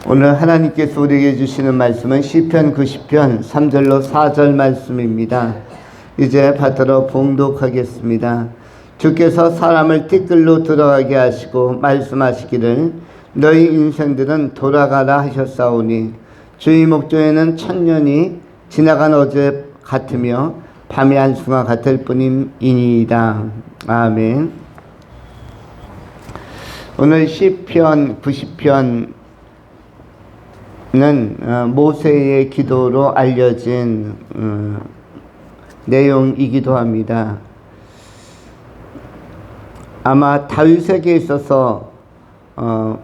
오늘 하나님께서 우리에게 주시는 말씀은 시편 90편 3절로 4절 말씀입니다. 이제 받들어 봉독하겠습니다. 주께서 사람을 티끌로 들어가게 하시고 말씀하시기를 너희 인생들은 돌아가라 하셨사오니 주의 목조에는 천년이 지나간 어제 같으며 밤의 한순간 같을 뿐임이니이다. 아멘. 오늘 시편 90편 는 모세의 기도로 알려진 내용이기도 합니다. 아마 다윗에게 있어서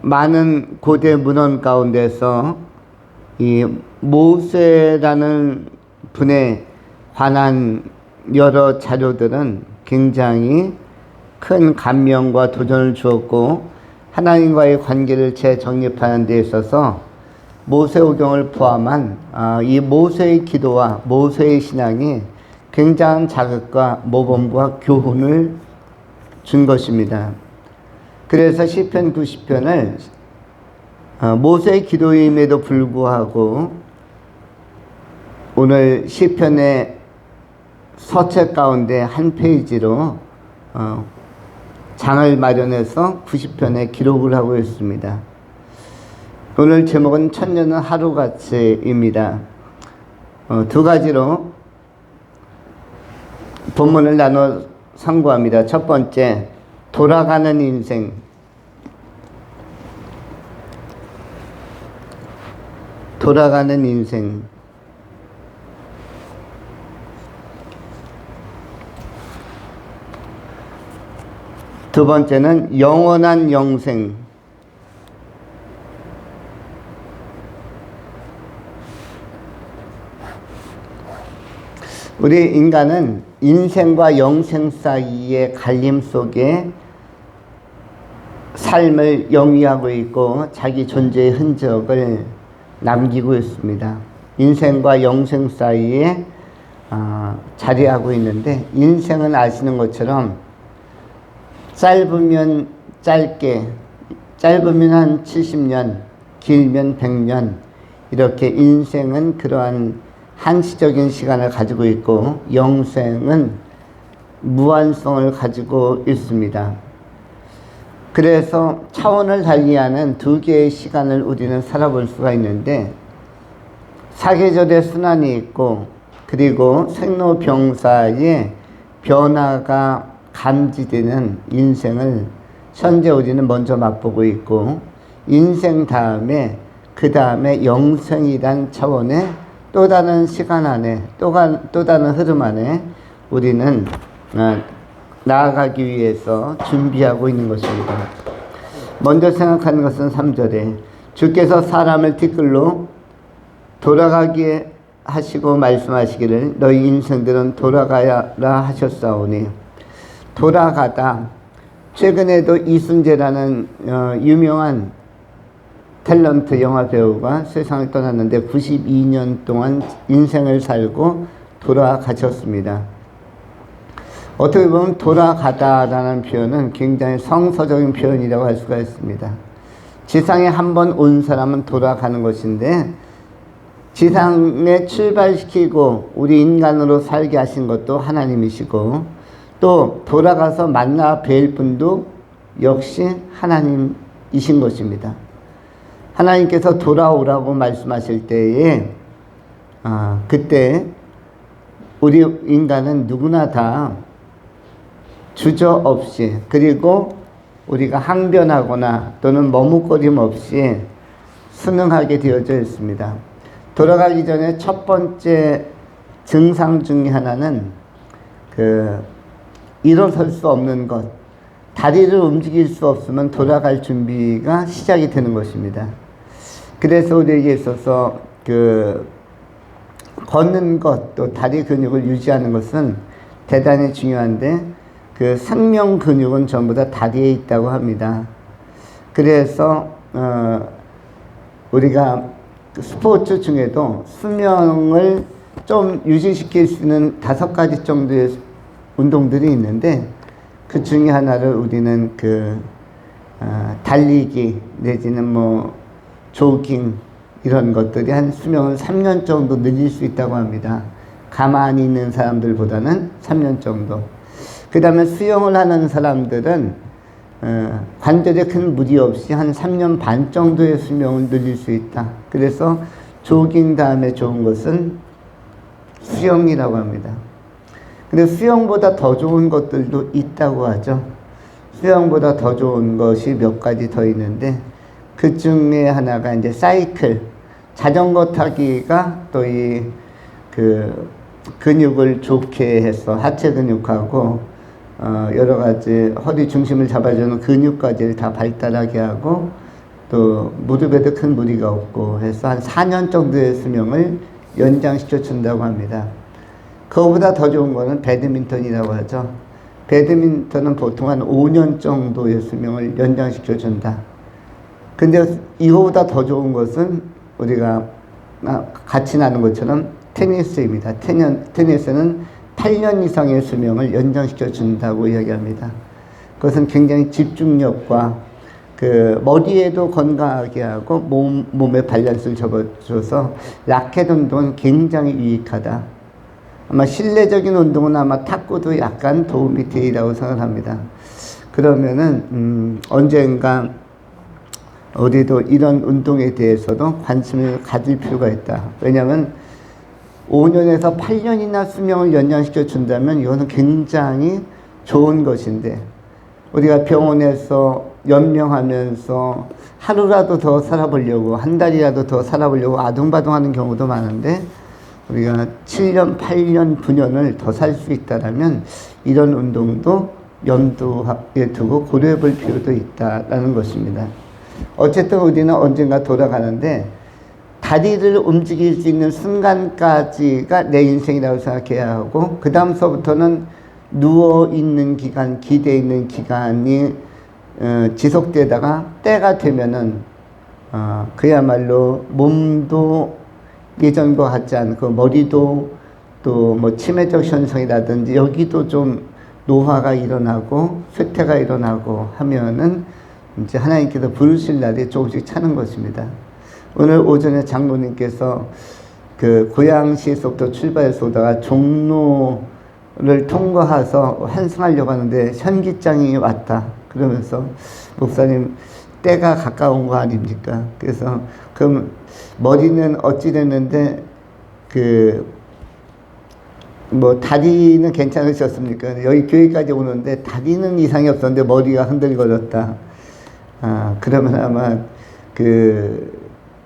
많은 고대 문헌 가운데서 이 모세라는 분에 관한 여러 자료들은 굉장히 큰 감명과 도전을 주었고 하나님과의 관계를 재정립하는 데 있어서 모세오경을 포함한 이 모세의 기도와 모세의 신앙이 굉장한 자극과 모범과 교훈을 준 것입니다. 그래서 시편 90편을 모세의 기도임에도 불구하고 오늘 시편의 서책 가운데 한 페이지로 장을 마련해서 90편에 기록을 하고 있습니다. 오늘 제목은 천년은 하루같이입니다. 두 가지로 본문을 나눠 상고합니다. 첫 번째, 돌아가는 인생. 돌아가는 인생. 두 번째는 영원한 영생. 우리 인간은 인생과 영생 사이의 갈림 속에 삶을 영위하고 있고 자기 존재의 흔적을 남기고 있습니다. 인생과 영생 사이에 자리하고 있는데 인생은 아시는 것처럼 짧으면 짧게, 짧으면 한 70년, 길면 100년 이렇게 인생은 그러한 한시적인 시간을 가지고 있고 영생은 무한성을 가지고 있습니다. 그래서 차원을 달리하는 두 개의 시간을 우리는 살아볼 수가 있는데 사계절의 순환이 있고 그리고 생로병사의 변화가 감지되는 인생을 현재 우리는 먼저 맛보고 있고 인생 다음에 그 다음에 영생이란 차원의 또 다른 시간 안에 또 다른 흐름 안에 우리는 나아가기 위해서 준비하고 있는 것입니다. 먼저 생각하는 것은 3절에 주께서 사람을 티끌로 돌아가게 하시고 말씀하시기를 너희 인생들은 돌아가라 하셨사오니 돌아가다. 최근에도 이순재라는 유명한 탤런트 영화 배우가 세상을 떠났는데 92년 동안 인생을 살고 돌아가셨습니다. 어떻게 보면 돌아가다라는 표현은 굉장히 성서적인 표현이라고 할 수가 있습니다. 지상에 한 번 온 사람은 돌아가는 것인데 지상에 출발시키고 우리 인간으로 살게 하신 것도 하나님이시고 또 돌아가서 만나 뵐 분도 역시 하나님이신 것입니다. 하나님께서 돌아오라고 말씀하실 때에 그때 우리 인간은 누구나 다 주저없이 그리고 우리가 항변하거나 또는 머뭇거림 없이 순응하게 되어져 있습니다. 돌아가기 전에 첫 번째 증상 중에 하나는 일어설 수 없는 것, 다리를 움직일 수 없으면 돌아갈 준비가 시작이 되는 것입니다. 그래서 우리에게 있어서 걷는 것, 또 다리 근육을 유지하는 것은 대단히 중요한데 생명 근육은 전부 다 다리에 있다고 합니다. 그래서 우리가 스포츠 중에도 수명을 좀 유지시킬 수 있는 5가지 정도의 운동들이 있는데 그 중에 하나를 우리는 달리기 내지는 조깅 이런 것들이 한 수명을 3년 정도 늘릴 수 있다고 합니다. 가만히 있는 사람들보다는 3년 정도. 그 다음에 수영을 하는 사람들은 관절에 큰 무리 없이 한 3년 반 정도의 수명을 늘릴 수 있다. 그래서 조깅 다음에 좋은 것은 수영이라고 합니다. 근데 수영보다 더 좋은 것들도 있다고 하죠. 수영보다 더 좋은 것이 몇 가지 더 있는데, 그 중에 하나가 이제 사이클, 자전거 타기가 또 근육을 좋게 해서 하체 근육하고 여러 가지 허리 중심을 잡아주는 근육까지 다 발달하게 하고, 또 무릎에도 큰 무리가 없고 해서 한 4년 정도의 수명을 연장시켜 준다고 합니다. 그거보다 더 좋은 거는 배드민턴이라고 하죠. 배드민턴은 보통 한 5년 정도의 수명을 연장시켜 준다. 근데 이거보다 더 좋은 것은 우리가 같이 나눈 것처럼 테니스입니다. 테니스는 8년 이상의 수명을 연장시켜 준다고 이야기합니다. 그것은 굉장히 집중력과 머리에도 건강하게 하고 몸의 밸런스를 잡아줘서 라켓 운동은 굉장히 유익하다. 아마 실내적인 운동은 아마 탁구도 약간 도움이 되리라고 생각합니다. 그러면은 언젠가 우리도 이런 운동에 대해서도 관심을 가질 필요가 있다. 왜냐하면 5년에서 8년이나 수명을 연장시켜 준다면 이거는 굉장히 좋은 것인데, 우리가 병원에서 연명하면서 하루라도 더 살아보려고, 한 달이라도 더 살아보려고 아둥바둥하는 경우도 많은데, 우리가 7년, 8년, 9년을 더 살 수 있다면 이런 운동도 염두에 두고 고려해 볼 필요도 있다라는 것입니다. 어쨌든 우리는 언젠가 돌아가는데, 다리를 움직일 수 있는 순간까지가 내 인생이라고 생각해야 하고, 그 다음서부터는 누워있는 기간, 기대에 있는 기간이 지속되다가 때가 되면은 그야말로 몸도 예전과 같지 않고, 머리도 또 뭐 치매적 현상이라든지 여기도 좀 노화가 일어나고 쇠퇴가 일어나고 하면은 이제 하나님께서 부르실 날이 조금씩 차는 것입니다. 오늘 오전에 장로님께서 고양시에서부터 출발해서 오다가 종로를 통과해서 환승하려고 하는데 현기장이 왔다. 그러면서 목사님 때가 가까운 거 아닙니까? 그래서 그럼 머리는 어찌 됐는데 다리는 괜찮으셨습니까? 여기 교회까지 오는데 다리는 이상이 없었는데 머리가 흔들거렸다. 그러면 아마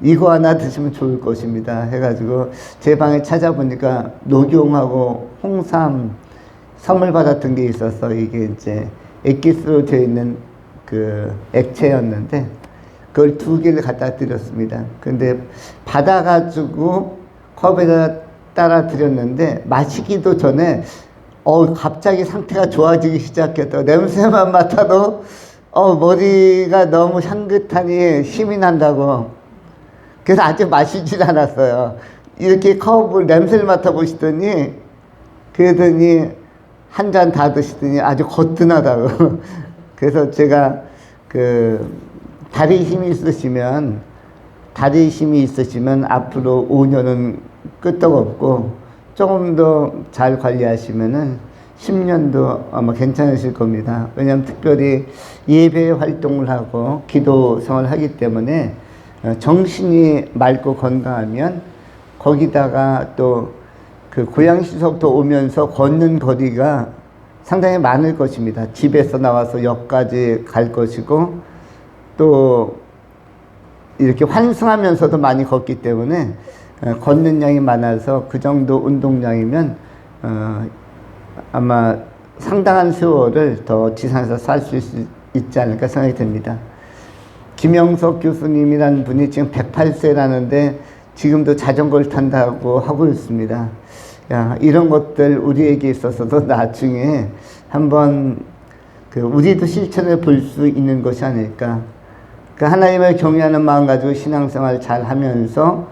이거 하나 드시면 좋을 것입니다. 해가지고 제 방에 찾아보니까 녹용하고 홍삼 선물 받았던 게 있어서, 이게 이제 액기스로 되어 있는 액체였는데 그걸 2개를 갖다 드렸습니다. 근데 받아가지고 컵에다 따라 드렸는데 마시기도 전에 갑자기 상태가 좋아지기 시작했다. 냄새만 맡아도 머리가 너무 향긋하니 힘이 난다고. 그래서 아직 마시질 않았어요. 이렇게 컵을 냄새를 맡아보시더니, 그러더니 한 잔 다 드시더니 아주 거뜬하다고. 그래서 제가 다리 힘이 있으시면 앞으로 5년은 끄떡없고, 조금 더 잘 관리하시면은 10년도 아마 괜찮으실 겁니다. 왜냐하면 특별히 예배 활동을 하고 기도 생활을 하기 때문에 정신이 맑고 건강하면, 거기다가 또 고양시서부터 오면서 걷는 거리가 상당히 많을 것입니다. 집에서 나와서 역까지 갈 것이고, 또 이렇게 환승하면서도 많이 걷기 때문에 걷는 양이 많아서 그 정도 운동량이면 아마 상당한 세월을 더 지상에서 살 수 있지 않을까 생각이 듭니다. 김영석 교수님이라는 분이 지금 108세라는데 지금도 자전거를 탄다고 하고 있습니다. 이런 것들 우리에게 있어서도 나중에 한번 우리도 실천해 볼 수 있는 것이 아닐까. 하나님을 경외하는 마음 가지고 신앙생활 잘 하면서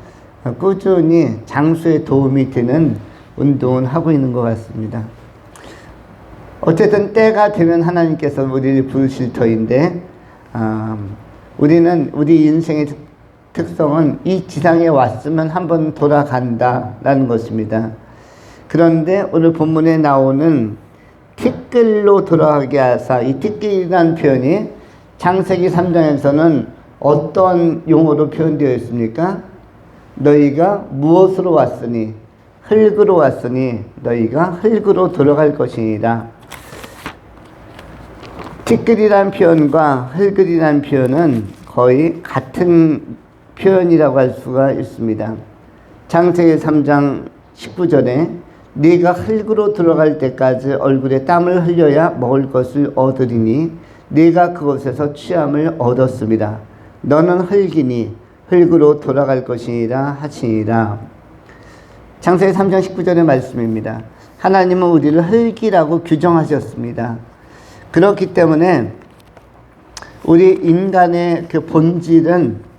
꾸준히 장수에 도움이 되는 운동을 하고 있는 것 같습니다. 어쨌든 때가 되면 하나님께서 우리를 부르실 터인데, 우리는 우리 인생의 특성은 이 지상에 왔으면 한번 돌아간다라는 것입니다. 그런데 오늘 본문에 나오는 티끌로 돌아가게 하사, 이 티끌이라는 표현이 창세기 3장에서는 어떤 용어로 표현되어 있습니까? 너희가 무엇으로 왔으니? 흙으로 왔으니 너희가 흙으로 돌아갈 것이니라. 티끌이란 표현과 흙이란 표현은 거의 같은 표현이라고 할 수가 있습니다. 창세기 3장 19절에 네가 흙으로 들어갈 때까지 얼굴에 땀을 흘려야 먹을 것을 얻으리니 네가 그곳에서 취함을 얻었습니다. 너는 흙이니 흙으로 돌아갈 것이니라 하시니라. 창세기 3장 19절의 말씀입니다. 하나님은 우리를 흙이라고 규정하셨습니다. 그렇기 때문에 우리 인간의 그 본질은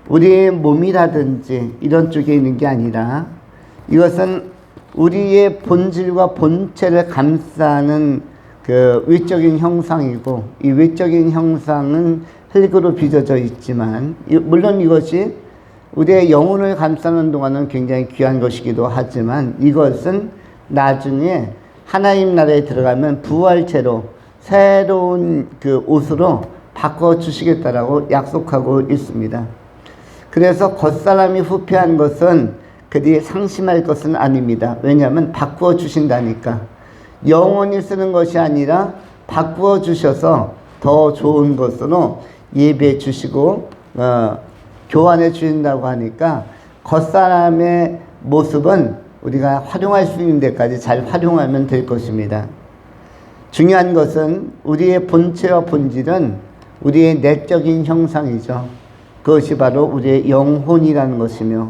우리의 몸이라든지 이런 쪽에 있는 게 아니라 이것은 우리의 본질과 본체를 감싸는 그 외적인 형상이고, 이 외적인 형상은 흙으로 빚어져 있지만, 물론 이것이 우리의 영혼을 감싸는 동안은 굉장히 귀한 것이기도 하지만, 이것은 나중에 하나님 나라에 들어가면 부활체로 새로운 그 옷으로 바꿔주시겠다라고 약속하고 있습니다. 그래서 겉사람이 후패한 것은 그들이 상심할 것은 아닙니다. 왜냐하면 바꾸어 주신다니까. 영원히 쓰는 것이 아니라 바꾸어 주셔서 더 좋은 것으로 예배해 주시고 교환해 주신다고 하니까 겉사람의 모습은 우리가 활용할 수 있는 데까지 잘 활용하면 될 것입니다. 중요한 것은 우리의 본체와 본질은 우리의 내적인 형상이죠. 그것이 바로 우리의 영혼이라는 것이며,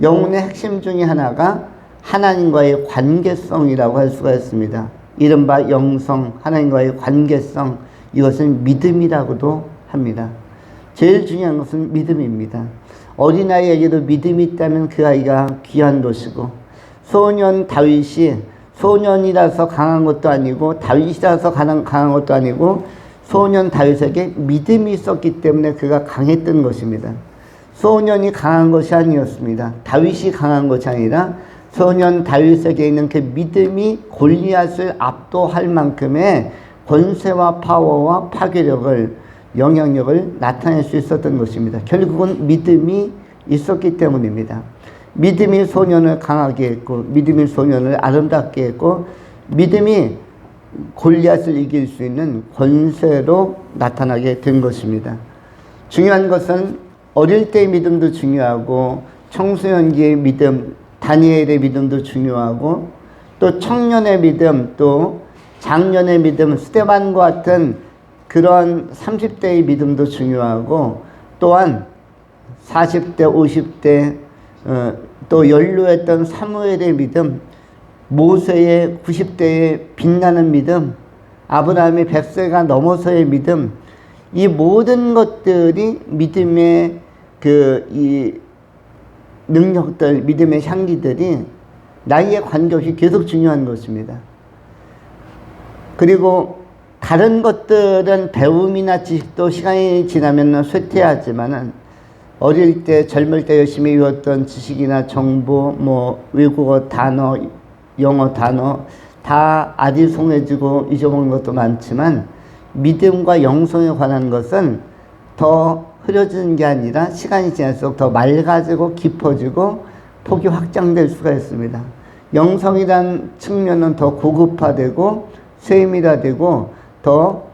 영혼의 핵심 중에 하나가 하나님과의 관계성이라고 할 수가 있습니다. 이른바 영성, 하나님과의 관계성, 이것은 믿음이라고도 합니다. 제일 중요한 것은 믿음입니다. 어린아이에게도 믿음이 있다면 그 아이가 귀한 것이고, 소년 다윗이 소년이라서 강한 것도 아니고 다윗이라서 강한 것도 아니고 소년 다윗에게 믿음이 있었기 때문에 그가 강했던 것입니다. 소년이 강한 것이 아니었습니다. 다윗이 강한 것이 아니라 소년 다윗에게 있는 그 믿음이 골리앗을 압도할 만큼의 권세와 파워와 파괴력을, 영향력을 나타낼 수 있었던 것입니다. 결국은 믿음이 있었기 때문입니다. 믿음이 소년을 강하게 했고, 믿음이 소년을 아름답게 했고, 믿음이 골리앗을 이길 수 있는 권세로 나타나게 된 것입니다. 중요한 것은 어릴 때의 믿음도 중요하고, 청소년기의 믿음, 다니엘의 믿음도 중요하고, 또 청년의 믿음, 또 장년의 믿음, 스데반과 같은 그런 30대의 믿음도 중요하고, 또한 40대, 50대, 또 연로했던 사무엘의 믿음, 모세의 90대의 빛나는 믿음, 아브라함의 100세가 넘어서의 믿음, 이 모든 것들이 믿음의 이 능력들, 믿음의 향기들이 나이에 관계없이 계속 중요한 것입니다. 그리고 다른 것들은 배움이나 지식도 시간이 지나면 쇠퇴하지만은 어릴 때, 젊을 때 열심히 외웠던 지식이나 정보, 외국어 단어, 영어 단어 다 아디송해지고 잊어먹는 것도 많지만, 믿음과 영성에 관한 것은 더 흐려지는 게 아니라 시간이 지날수록 더 맑아지고 깊어지고 폭이 확장될 수가 있습니다. 영성이란 측면은 더 고급화되고 세밀화되고 더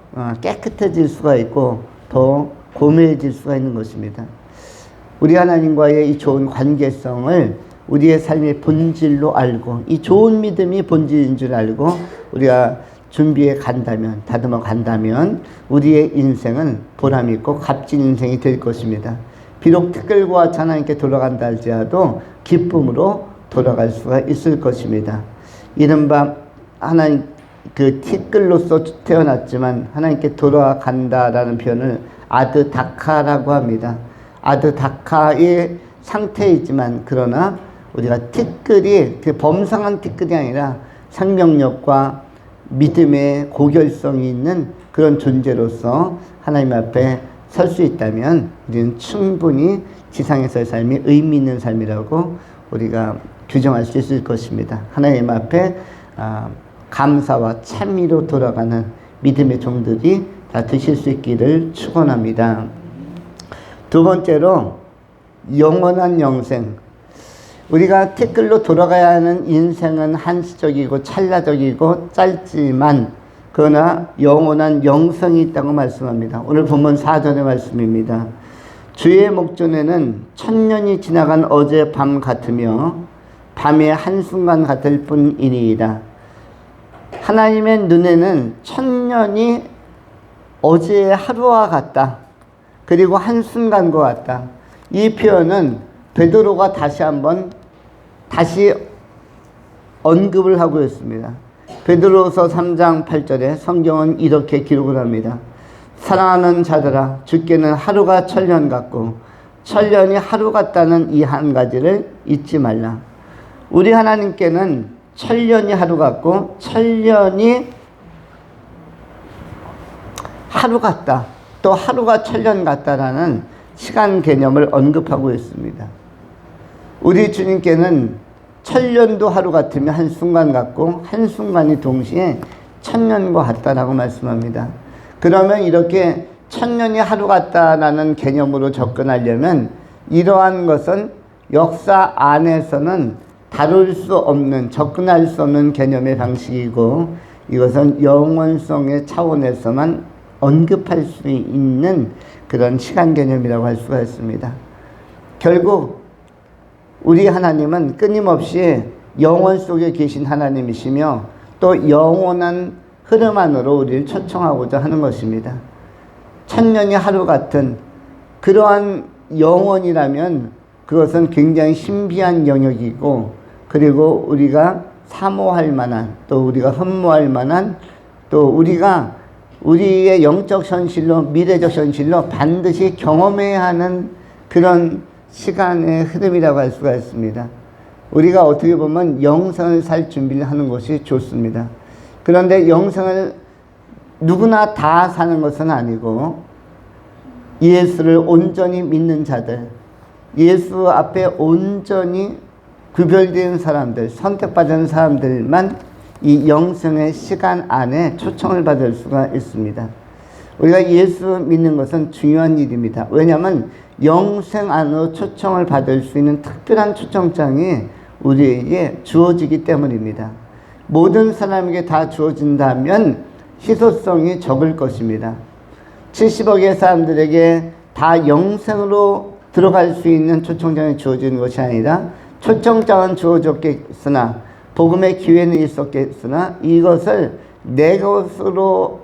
깨끗해질 수가 있고 더 고매해질 수가 있는 것입니다. 우리 하나님과의 이 좋은 관계성을 우리의 삶의 본질로 알고, 이 좋은 믿음이 본질인 줄 알고 우리가 준비해 간다면, 다듬어 간다면 우리의 인생은 보람있고 값진 인생이 될 것입니다. 비록 티끌과 하나님께 돌아간다 할지라도 기쁨으로 돌아갈 수가 있을 것입니다. 이른바 하나님 그 티끌로서 태어났지만 하나님께 돌아간다라는 표현을 아드다카라고 합니다. 아드다카의 상태이지만, 그러나 우리가 티끌이 그 범상한 티끌이 아니라 생명력과 믿음의 고결성이 있는 그런 존재로서 하나님 앞에 설 수 있다면 우리는 충분히 지상에서의 삶이 의미 있는 삶이라고 우리가 규정할 수 있을 것입니다. 하나님 앞에 감사와 찬미로 돌아가는 믿음의 종들이 다 되실 수 있기를 축원합니다. 두 번째로 영원한 영생. 우리가 티끌로 돌아가야 하는 인생은 한시적이고 찰나적이고 짧지만 그러나 영원한 영생이 있다고 말씀합니다. 오늘 본문 4절의 말씀입니다. 주의 목전에는 천년이 지나간 어젯밤 같으며 밤의 한순간 같을 뿐이니이다. 하나님의 눈에는 천년이 어제의 하루와 같다. 그리고 한순간과 같다. 이 표현은 베드로가 다시 언급을 하고 있습니다. 베드로서 3장 8절에 성경은 이렇게 기록을 합니다. 사랑하는 자들아, 주께는 하루가 천년 같고 천년이 하루 같다는 이 한 가지를 잊지 말라. 우리 하나님께는 천년이 하루 같고 천년이 하루 같다. 또 하루가 천년 같다라는 시간 개념을 언급하고 있습니다. 우리 주님께는 천년도 하루 같으면 한순간 같고 한순간이 동시에 천년과 같다라고 말씀합니다. 그러면 이렇게 천년이 하루 같다라는 개념으로 접근하려면 이러한 것은 역사 안에서는 다룰 수 없는, 접근할 수 없는 개념의 방식이고 이것은 영원성의 차원에서만 언급할 수 있는 그런 시간 개념이라고 할 수가 있습니다. 결국 우리 하나님은 끊임없이 영원 속에 계신 하나님이시며 또 영원한 흐름 안으로 우리를 초청하고자 하는 것입니다. 천년이 하루 같은 그러한 영원이라면 그것은 굉장히 신비한 영역이고 그리고 우리가 사모할 만한 또 우리가 흠모할 만한 또 우리가 우리의 영적 현실로 미래적 현실로 반드시 경험해야 하는 그런 시간의 흐름이라고 할 수가 있습니다. 우리가 어떻게 보면 영생을 살 준비를 하는 것이 좋습니다. 그런데 영생을 누구나 다 사는 것은 아니고 예수를 온전히 믿는 자들, 예수 앞에 온전히 구별된 사람들, 선택받은 사람들만 이 영생의 시간 안에 초청을 받을 수가 있습니다. 우리가 예수 믿는 것은 중요한 일입니다. 왜냐하면 영생 안으로 초청을 받을 수 있는 특별한 초청장이 우리에게 주어지기 때문입니다. 모든 사람에게 다 주어진다면 희소성이 적을 것입니다. 70억의 사람들에게 다 영생으로 들어갈 수 있는 초청장이 주어지는 것이 아니라 초청장은 주어졌겠으나 복음의 기회는 있었겠으나 이것을 내 것으로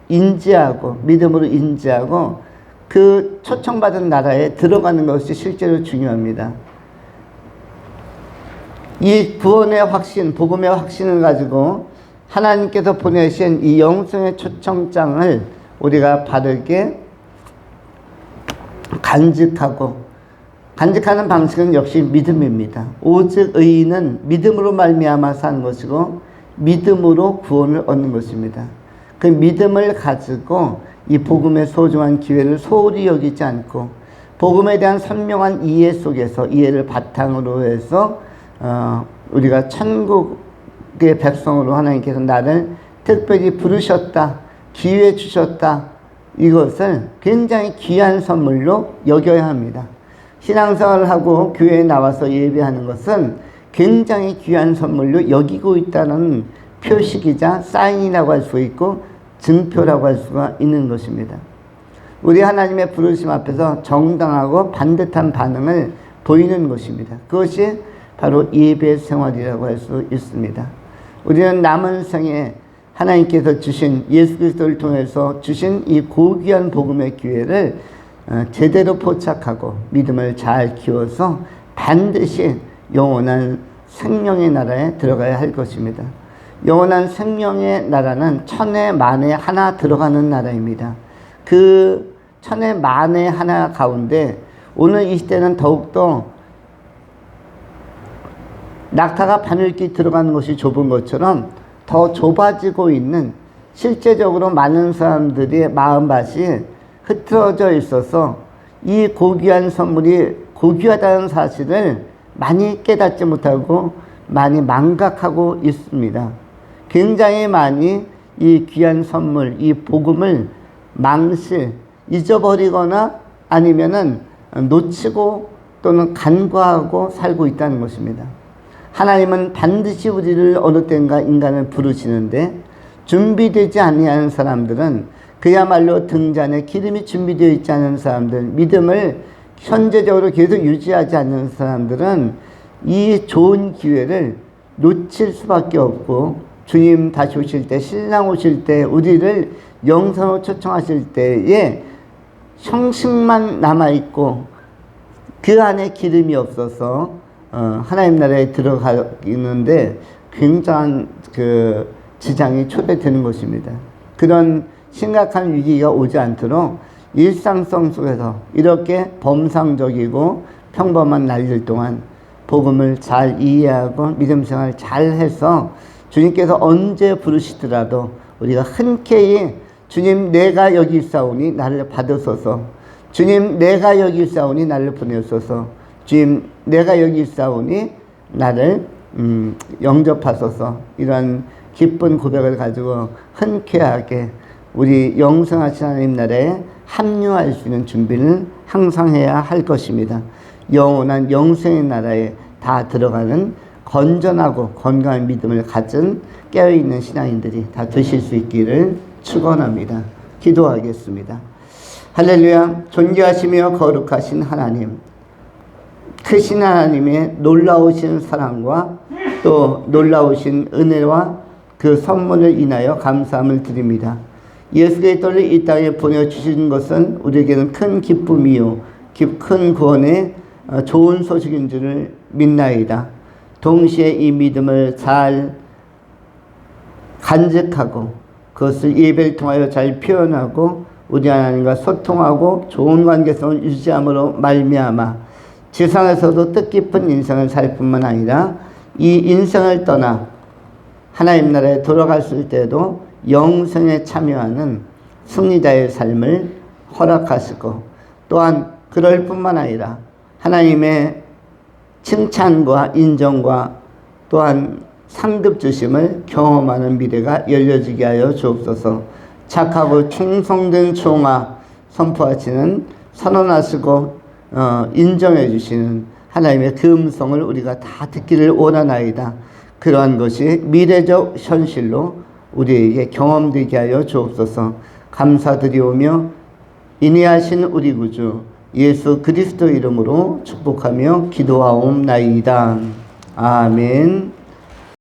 인지하고 믿음으로 인지하고 그 초청받은 나라에 들어가는 것이 실제로 중요합니다. 이 구원의 확신, 복음의 확신을 가지고 하나님께서 보내신 이 영생의 초청장을 우리가 바르게 간직하는 방식은 역시 믿음입니다. 오직 의인은 믿음으로 말미암아 사는 것이고 믿음으로 구원을 얻는 것입니다. 그 믿음을 가지고 이 복음의 소중한 기회를 소홀히 여기지 않고 복음에 대한 선명한 이해 속에서 이해를 바탕으로 해서 우리가 천국의 백성으로 하나님께서 나를 특별히 부르셨다, 기회 주셨다, 이것을 굉장히 귀한 선물로 여겨야 합니다. 신앙생활을 하고 교회에 나와서 예배하는 것은 굉장히 귀한 선물로 여기고 있다는 표식이자 사인이라고 할 수 있고 증표라고 할 수가 있는 것입니다. 우리 하나님의 부르심 앞에서 정당하고 반듯한 반응을 보이는 것입니다. 그것이 바로 예배 생활이라고 할 수 있습니다. 우리는 남은 생에 하나님께서 주신 예수 그리스도를 통해서 주신 이 고귀한 복음의 기회를 제대로 포착하고 믿음을 잘 키워서 반드시 영원한 생명의 나라에 들어가야 할 것입니다. 영원한 생명의 나라는 천에 만에 하나 들어가는 나라입니다. 그 천에 만에 하나 가운데 오늘 이 시대는 더욱더 낙타가 바늘길 들어가는 것이 좁은 것처럼 더 좁아지고 있는 실제적으로 많은 사람들의 마음밭이 흐트러져 있어서 이 고귀한 선물이 고귀하다는 사실을 많이 깨닫지 못하고 많이 망각하고 있습니다. 굉장히 많이 이 귀한 선물, 이 복음을 잊어버리거나 아니면은 놓치고 또는 간과하고 살고 있다는 것입니다. 하나님은 반드시 우리를 어느 때인가 인간을 부르시는데 준비되지 아니하는 사람들은, 그야말로 등잔에 기름이 준비되어 있지 않은 사람들, 믿음을 현재적으로 계속 유지하지 않는 사람들은 이 좋은 기회를 놓칠 수밖에 없고, 주님 다시 오실 때, 신랑 오실 때, 우리를 영생으로 초청하실 때에 형식만 남아있고 그 안에 기름이 없어서 하나님 나라에 들어가는데 굉장한 그 지장이 초래되는 것입니다. 그런 심각한 위기가 오지 않도록 일상성 속에서 이렇게 범상적이고 평범한 날들 동안 복음을 잘 이해하고 믿음 생활을 잘 해서 주님께서 언제 부르시더라도 우리가 흔쾌히 주님 내가 여기 있사오니 나를 받으소서, 주님 내가 여기 있사오니 나를 보내소서, 주님 내가 여기 있사오니 나를 영접하소서, 이런 기쁜 고백을 가지고 흔쾌하게 우리 영생하신 하나님 나라에 합류할 수 있는 준비를 항상 해야 할 것입니다. 영원한 영생의 나라에 다 들어가는 건전하고 건강한 믿음을 가진 깨어있는 신앙인들이 다 되실 수 있기를 축원합니다. 기도하겠습니다. 할렐루야. 존귀하시며 거룩하신 하나님, 크신 하나님의 놀라우신 사랑과 또 놀라우신 은혜와 그 선물을 인하여 감사함을 드립니다. 예수 그리스도를 이 땅에 보내주신 것은 우리에게는 큰 기쁨이요 큰 구원의 좋은 소식인 줄을 믿나이다. 동시에 이 믿음을 잘 간직하고 그것을 예배를 통하여 잘 표현하고 우리 하나님과 소통하고 좋은 관계성을 유지함으로 말미암아 지상에서도 뜻깊은 인생을 살 뿐만 아니라 이 인생을 떠나 하나님 나라에 돌아갔을 때도 영생에 참여하는 승리자의 삶을 허락하시고, 또한 그럴 뿐만 아니라 하나님의 칭찬과 인정과 또한 상급 주심을 경험하는 미래가 열려지게 하여 주옵소서. 착하고 충성된 종아 선포하시는, 선언하시고 인정해 주시는 하나님의 그 음성을 우리가 다 듣기를 원하나이다. 그러한 것이 미래적 현실로 우리에게 경험되게 하여 주옵소서. 감사드리오며 인내하신 우리 구주 예수 그리스도 이름으로 축복하며 기도하옵나이다. 아멘.